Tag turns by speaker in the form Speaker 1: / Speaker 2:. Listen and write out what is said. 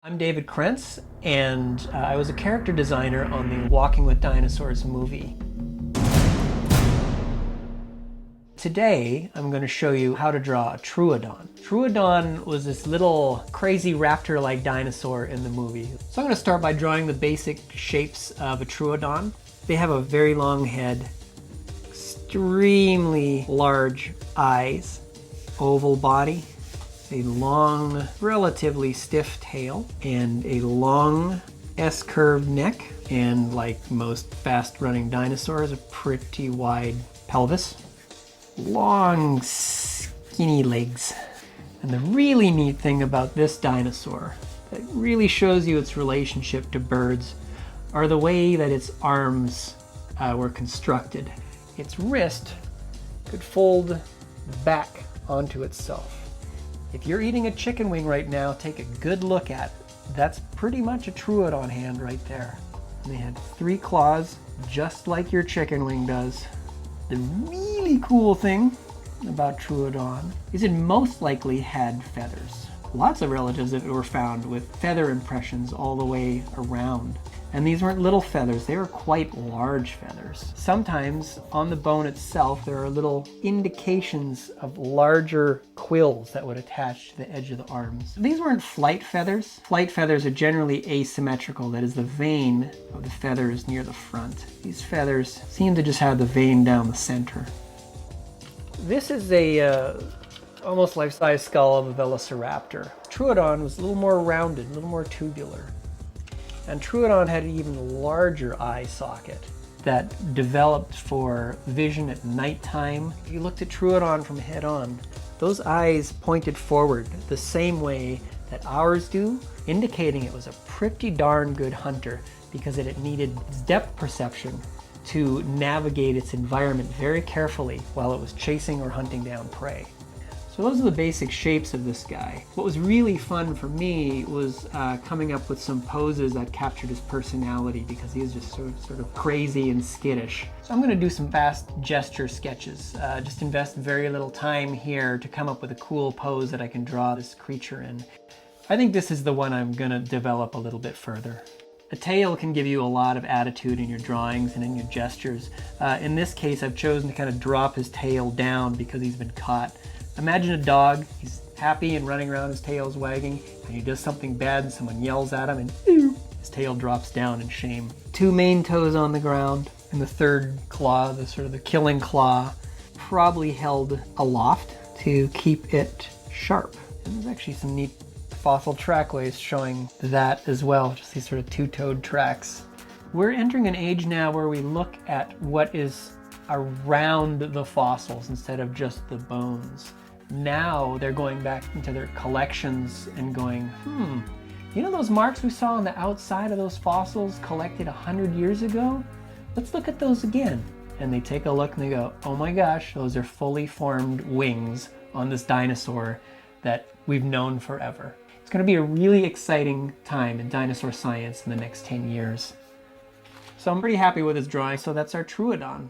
Speaker 1: I'm David Krentz, and I was a character designer on the Walking with Dinosaurs movie. Today, I'm going to show you how to draw a Troodon. Troodon was this little crazy raptor-like dinosaur in the movie. So I'm going to start by drawing the basic shapes of a Troodon. They have a very long head, extremely large eyes, oval body, a long, relatively stiff tail, and a long S-curved neck, and like most fast-running dinosaurs, a pretty wide pelvis. Long, skinny legs. And the really neat thing about this dinosaur that really shows you its relationship to birds are the way that its arms were constructed. Its wrist could fold back onto itself. If you're eating a chicken wing right now, take a good look at it. That's pretty much a Troodon hand right there. And they had 3 claws, just like your chicken wing does. The really cool thing about Troodon is it most likely had feathers. Lots of relatives that were found with feather impressions all the way around. And these weren't little feathers, they were quite large feathers. Sometimes on the bone itself there are little indications of larger quills that would attach to the edge of the arms. These weren't flight feathers. Flight feathers are generally asymmetrical, that is the vein of the feathers near the front. These feathers seem to just have the vein down the center. This is a almost life-size skull of a velociraptor. Troodon was a little more rounded, a little more tubular. And Troodon had an even larger eye socket that developed for vision at nighttime. If you looked at Troodon from head on, those eyes pointed forward the same way that ours do, indicating it was a pretty darn good hunter because it needed depth perception to navigate its environment very carefully while it was chasing or hunting down prey. So those are the basic shapes of this guy. What was really fun for me was coming up with some poses that captured his personality because he was just sort of crazy and skittish. So I'm going to do some fast gesture sketches. Just invest very little time here to come up with a cool pose that I can draw this creature in. I think this is the one I'm going to develop a little bit further. A tail can give you a lot of attitude in your drawings and in your gestures. In this case, I've chosen to kind of drop his tail down because he's been caught. Imagine a dog, he's happy and running around, his tail's wagging, and he does something bad and someone yells at him and his tail drops down in shame. 2 main toes on the ground, and the 3rd claw, the killing claw, probably held aloft to keep it sharp. And there's actually some neat fossil trackways showing that as well, just these sort of 2-toed tracks. We're entering an age now where we look at what is around the fossils instead of just the bones. Now they're going back into their collections and going, you know those marks we saw on the outside of those fossils collected 100 years ago? Let's look at those again. And they take a look and they go, oh my gosh, those are fully formed wings on this dinosaur that we've known forever. It's going to be a really exciting time in dinosaur science in the next 10 years. So I'm pretty happy with this drawing. So that's our Troodon.